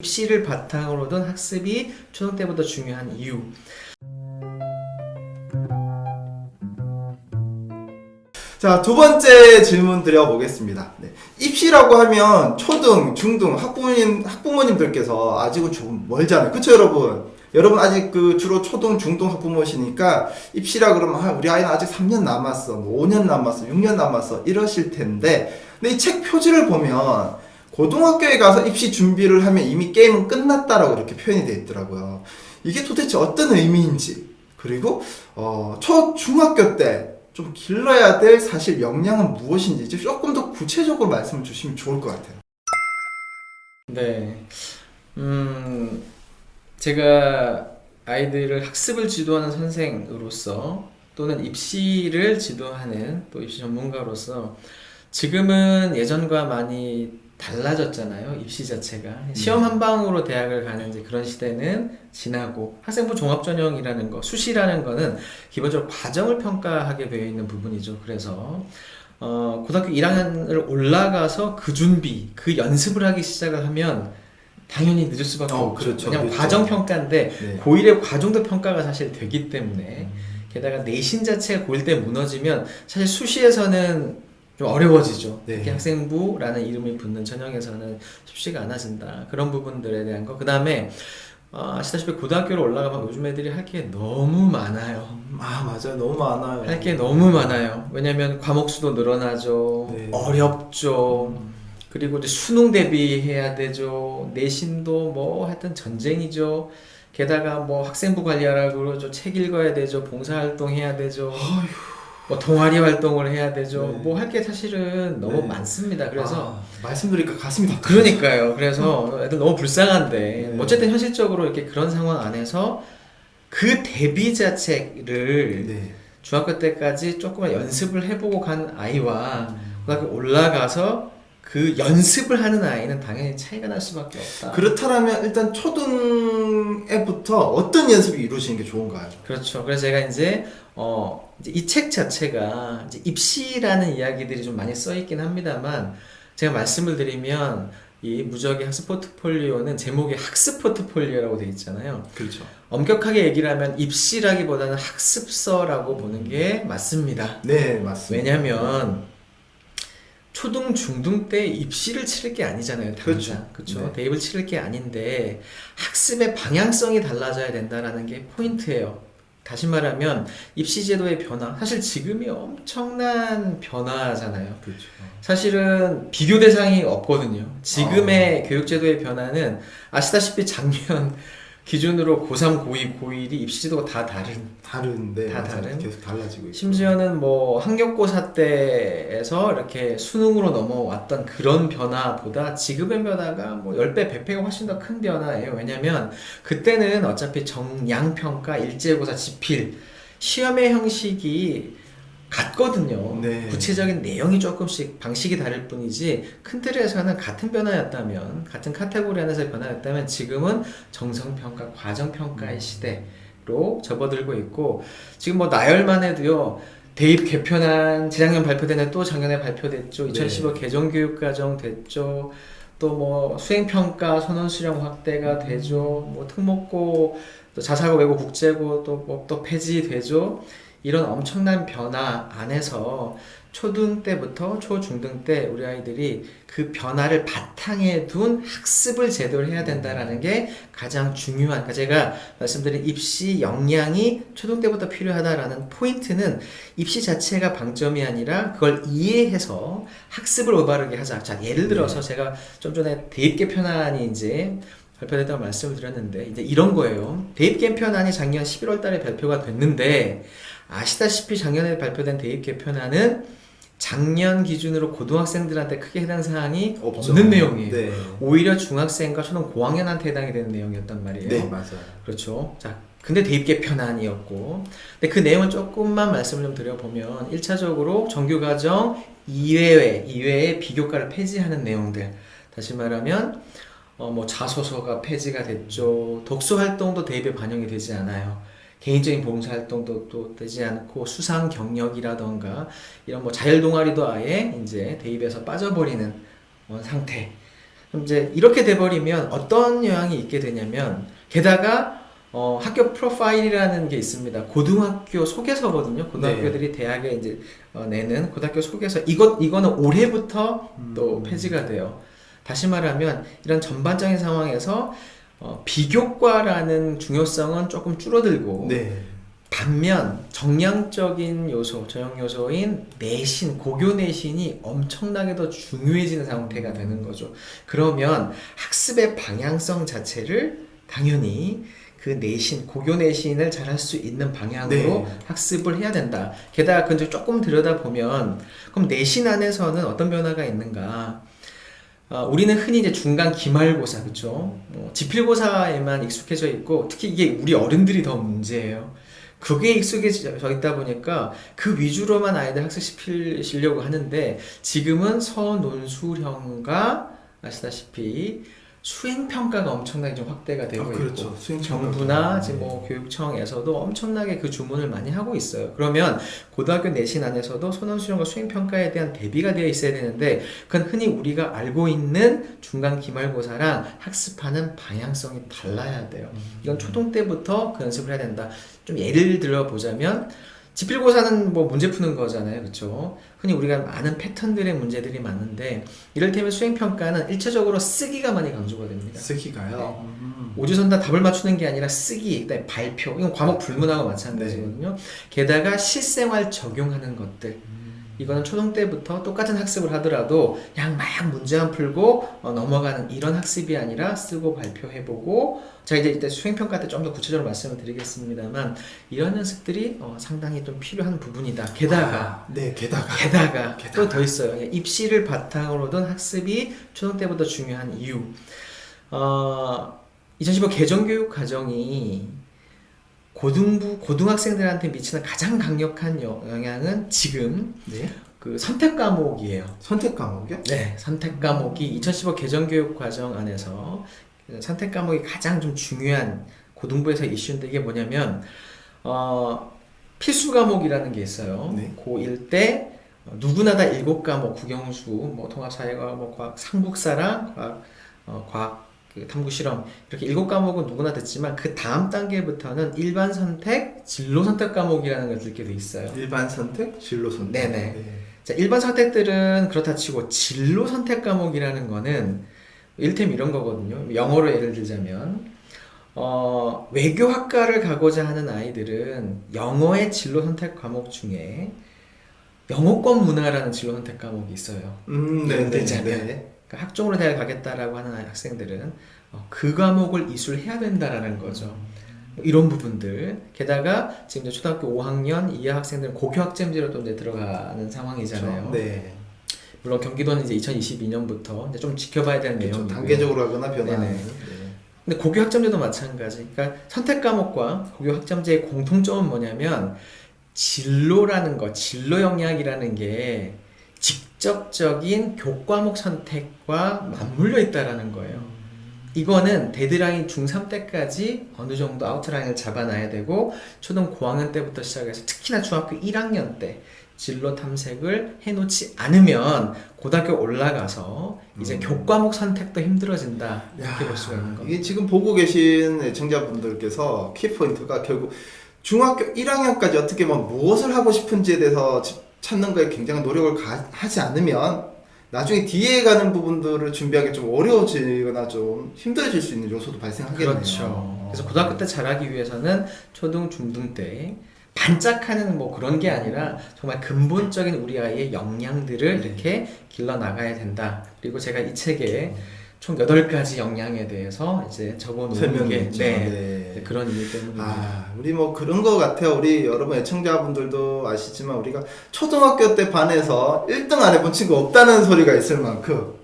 입시를 바탕으로 둔 학습이 초등 때보다 중요한 이유. 자, 두 번째 질문 드려보겠습니다. 네. 입시라고 하면 초등, 중등 학부모님들께서 아직은 조금 멀잖아요. 그쵸, 여러분? 여러분 아직 주로 초등, 중등 학부모시니까 입시라 그러면 우리 아이는 아직 3년 남았어, 뭐 5년 남았어, 6년 남았어 이러실 텐데, 근데 이 책 표지를 보면 고등학교에 가서 입시 준비를 하면 이미 게임은 끝났다라고 이렇게 표현이 되어 있더라고요. 이게 도대체 어떤 의미인지, 그리고 중학교 때 좀 길러야 될 사실 역량은 무엇인지 조금 더 구체적으로 말씀을 주시면 좋을 것 같아요. 네. 제가 아이들을 학습을 지도하는 선생으로서 또는 입시를 지도하는 또 입시 전문가로서 지금은 예전과 많이 달라졌잖아요. 입시 자체가. 시험 한 방으로 대학을 가는 이제 그런 시대는 지나고 학생부 종합전형이라는 거, 수시라는 거는 기본적으로 과정을 평가하게 되어 있는 부분이죠. 그래서 고등학교 1학년을 올라가서 그 준비, 그 연습을 하기 시작을 하면 당연히 늦을 수밖에 없죠. 그렇죠. 왜냐면 그렇죠. 과정평가인데 네. 고1의 과정도 평가가 사실 되기 때문에 게다가 내신 자체가 고1 때 무너지면 사실 수시에서는 좀 어려워지죠. 네. 특히 학생부라는 이름이 붙는 전형에서는 쉽지가 않아진다. 그런 부분들에 대한 거. 그 다음에 아시다시피 고등학교로 올라가면 요즘 애들이 할 게 너무 많아요. 맞아요. 너무 많아요. 할 게 너무 많아요. 왜냐면 과목 수도 늘어나죠. 네. 어렵죠. 그리고 이제 수능 대비해야 되죠. 내신도 뭐 하여튼 전쟁이죠. 게다가 뭐 학생부 관리하라고 그러죠. 책 읽어야 되죠. 봉사활동 해야 되죠. 뭐 동아리 활동을 해야 되죠. 네. 뭐 할 게 사실은 너무 네. 많습니다. 그래서 말씀드리니까 가슴이 다 그러니까요. 그래서 애들 너무 불쌍한데 네. 어쨌든 현실적으로 이렇게 그런 상황 안에서 그 대비 자체를 네. 중학교 때까지 조금만 연습을 해보고 간 아이와 고등학교 올라가서 그 연습을 하는 아이는 당연히 차이가 날 수밖에 없다. 그렇다면 일단 초등에부터 어떤 연습이 이루어지는 게 좋은가요? 그렇죠. 그래서 제가 이제 이 책 자체가 이제 입시라는 이야기들이 좀 많이 써 있긴 합니다만 제가 말씀을 드리면 이 무적의 학습 포트폴리오는 제목이 학습 포트폴리오라고 되어 있잖아요. 그렇죠. 엄격하게 얘기를 하면 입시라기보다는 학습서라고 보는 게 맞습니다. 네, 맞습니다. 왜냐면 초등, 중등 때 입시를 치를 게 아니잖아요. 당장. 그렇죠. 네. 대입을 치를 게 아닌데 학습의 방향성이 달라져야 된다라는 게 포인트예요. 다시 말하면 입시 제도의 변화, 사실 지금이 엄청난 변화잖아요. 그렇죠. 사실은 비교 대상이 없거든요. 지금의 교육 제도의 변화는 아시다시피 작년 기준으로 고3, 고2, 고1이 입시 제도가 다 다른데 다 맞아요. 다른? 계속 달라지고 있고. 심지어는 뭐 학력고사 때에서 이렇게 수능으로 넘어왔던 그런 변화보다 지금의 변화가 뭐 10배, 100배가 훨씬 더 큰 변화예요. 왜냐면 그때는 어차피 정량평가, 일제고사, 지필, 시험의 형식이 같거든요. 네. 구체적인 내용이 조금씩 방식이 다를 뿐이지 큰 틀에서는 같은 변화였다면, 같은 카테고리 안에서의 변화였다면 지금은 정성평가, 과정평가의 시대로 접어들고 있고 지금 뭐 나열만 해도요. 대입 개편안 재작년 발표된 애 또 작년에 발표됐죠. 2015 개정교육과정 됐죠. 또 뭐 수행평가 선원수령 확대가 되죠. 뭐 특목고 또 자사고 외고 국제고 또 폐지되죠. 이런 엄청난 변화 안에서 초등 때부터 초중등 때 우리 아이들이 그 변화를 바탕에 둔 학습을 제대로 해야 된다라는 게 가장 중요한, 그러니까 제가 말씀드린 입시 역량이 초등 때부터 필요하다라는 포인트는 입시 자체가 방점이 아니라 그걸 이해해서 학습을 올바르게 하자. 자, 예를 들어서 제가 좀 전에 대입 개편안이 이제 발표됐다고 말씀을 드렸는데 이제 이런 거예요. 대입 개편안이 작년 11월 달에 발표가 됐는데 아시다시피 작년에 발표된 대입 개편안은 작년 기준으로 고등학생들한테 크게 해당 사항이 없죠. 없는 내용이에요. 네. 오히려 중학생과 초등 고학년한테 해당이 되는 내용이었단 말이에요. 네, 맞아요. 그렇죠. 자, 근데 대입 개편안이었고, 근데 그 내용을 조금만 말씀을 좀 드려보면 1차적으로 정규과정 이외의 비교과를 폐지하는 내용들. 다시 말하면 뭐 자소서가 폐지가 됐죠. 독서 활동도 대입에 반영이 되지 않아요. 개인적인 봉사활동도 또 되지 않고 수상 경력이라던가 이런 뭐 자율 동아리도 아예 이제 대입에서 빠져버리는 상태. 그럼 이제 이렇게 돼버리면 어떤 영향이 있게 되냐면, 게다가 학교 프로파일이라는 게 있습니다. 고등학교 소개서거든요. 고등학교들이 대학에 이제 내는 고등학교 소개서. 이거는 올해부터 또 폐지가 돼요. 다시 말하면 이런 전반적인 상황에서 비교과라는 중요성은 조금 줄어들고, 네. 반면 정량적인 요소, 저형 요소인 내신, 고교 내신이 엄청나게 더 중요해지는 상태가 되는 거죠. 그러면 학습의 방향성 자체를 당연히 그 내신, 고교 내신을 잘할 수 있는 방향으로 네. 학습을 해야 된다. 게다가 근데 조금 들여다보면, 그럼 내신 안에서는 어떤 변화가 있는가? 우리는 흔히 이제 중간 기말고사, 그쵸? 지필고사에만 익숙해져 있고, 특히 이게 우리 어른들이 더 문제예요. 그게 익숙해져 있다 보니까 그 위주로만 아이들 학습시키려고 하는데, 지금은 서논술형과 아시다시피 수행평가가 엄청나게 좀 확대가 되고 그렇죠. 있고, 수행평가도. 정부나 지금 뭐 교육청에서도 엄청나게 그 주문을 많이 하고 있어요. 그러면 고등학교 내신 안에서도 선언수령과 수행평가에 대한 대비가 되어 있어야 되는데, 그건 흔히 우리가 알고 있는 중간 기말고사랑 학습하는 방향성이 달라야 돼요. 이건 초등 때부터 그 연습을 해야 된다. 좀 예를 들어 보자면, 지필고사는 뭐 문제 푸는 거잖아요. 그쵸? 흔히 우리가 아는 패턴들의 문제들이 많은데, 이를테면 수행평가는 1차적으로 쓰기가 많이 강조가 됩니다. 쓰기가요? 오주선다 답을 맞추는 게 아니라 쓰기, 그다음에 발표, 이건 과목 불문하고 마찬가지거든요. 게다가 실생활 적용하는 것들, 이거는 초등 때부터 똑같은 학습을 하더라도 그냥 막 문제만 풀고 넘어가는 이런 학습이 아니라 쓰고 발표해보고, 제가 이제 수행평가 때 좀 더 구체적으로 말씀을 드리겠습니다만, 이런 연습들이 상당히 좀 필요한 부분이다. 게다가 네, 게다가 또 더 있어요. 입시를 바탕으로 둔 학습이 초등 때부터 중요한 이유. 2015 개정교육 과정이 고등학생들한테 미치는 가장 강력한 영향은 지금 네. 그 선택 과목이에요. 선택 과목이요? 네, 선택 과목이 2015 개정교육 과정 안에서 선택 과목이 가장 좀 중요한 고등부에서 이슈인데, 이게 뭐냐면 필수 과목이라는 게 있어요. 네. 고1 때 누구나 다 7과목, 국영수, 뭐 통합사회과목, 과학, 삼국사랑 과학, 그 탐구 실험, 이렇게 7과목은 누구나 듣지만, 그 다음 단계부터는 일반 선택, 진로 선택 과목이라는 걸 듣게 돼 있어요. 일반 선택, 진로 선택. 네네. 네. 자, 일반 선택들은 그렇다 치고, 진로 선택 과목이라는 거는 이를테면 이런 거거든요. 영어로 예를 들자면, 외교학과를 가고자 하는 아이들은 영어의 진로 선택 과목 중에 영어권 문화라는 진로 선택 과목이 있어요. 예를 들자면, 그러니까 학종으로 대학 가겠다라고 하는 학생들은 그 과목을 이수해야 된다라는 거죠. 이런 부분들. 게다가 지금 이제 초등학교 5학년 이하 학생들은 고교 학점제로 또 이제 들어가는 상황이잖아요. 그렇죠. 네. 물론 경기도는 이제 2022년부터 이제 좀 지켜봐야 되는 그렇죠. 내용이고요. 단계적으로 하거나 변화하는. 네네. 네. 근데 고교 학점제도 마찬가지. 그러니까 선택 과목과 고교 학점제의 공통점은 뭐냐면, 진로라는 거, 진로 영역이라는 게 직접적인 교과목 선택과 맞물려 있다라는 거예요. 이거는 데드라인 중3 때까지 어느 정도 아웃라인을 잡아놔야 되고, 초등 고학년 때부터 시작해서 특히나 중학교 1학년 때 진로 탐색을 해놓지 않으면 고등학교 올라가서 이제 교과목 선택도 힘들어진다, 이렇게 볼 수가 있는 겁니다. 이게 지금 보고 계신 애청자분들께서 키포인트가 결국 중학교 1학년까지 어떻게 무엇을 하고 싶은지에 대해서 찾는 거에 굉장히 노력을 하지 않으면 나중에 뒤에 가는 부분들을 준비하기 좀 어려워지거나 좀 힘들어질 수 있는 요소도 발생하겠네요. 그렇죠. 그래서 고등학교 때 잘하기 위해서는 초등, 중등 때 반짝하는 뭐 그런 게 아니라 정말 근본적인 우리 아이의 역량들을 이렇게 길러 나가야 된다. 그리고 제가 이 책에 총 8가지 역량에 대해서 이제 적어놓은 게 네, 그런 이유 때문입니다. 우리 뭐 그런 거 같아요. 우리 여러분 애청자분들도 아시지만 우리가 초등학교 때 반에서 1등 안 해본 친구 없다는 소리가 있을 만큼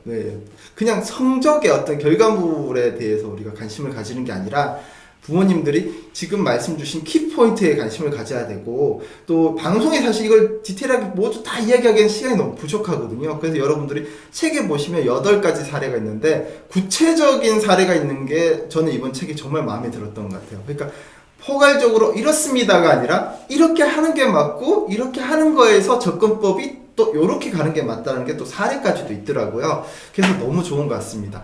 그냥 성적의 어떤 결과물에 대해서 우리가 관심을 가지는 게 아니라 부모님들이 지금 말씀 주신 키포인트에 관심을 가져야 되고, 또 방송에 사실 이걸 디테일하게 모두 다 이야기하기에는 시간이 너무 부족하거든요. 그래서 여러분들이 책에 보시면 8가지 사례가 있는데 구체적인 사례가 있는 게 저는 이번 책이 정말 마음에 들었던 것 같아요. 그러니까 포괄적으로 이렇습니다가 아니라 이렇게 하는 게 맞고 이렇게 하는 거에서 접근법이 또 요렇게 가는 게 맞다는 게 또 사례까지도 있더라고요. 그래서 너무 좋은 것 같습니다.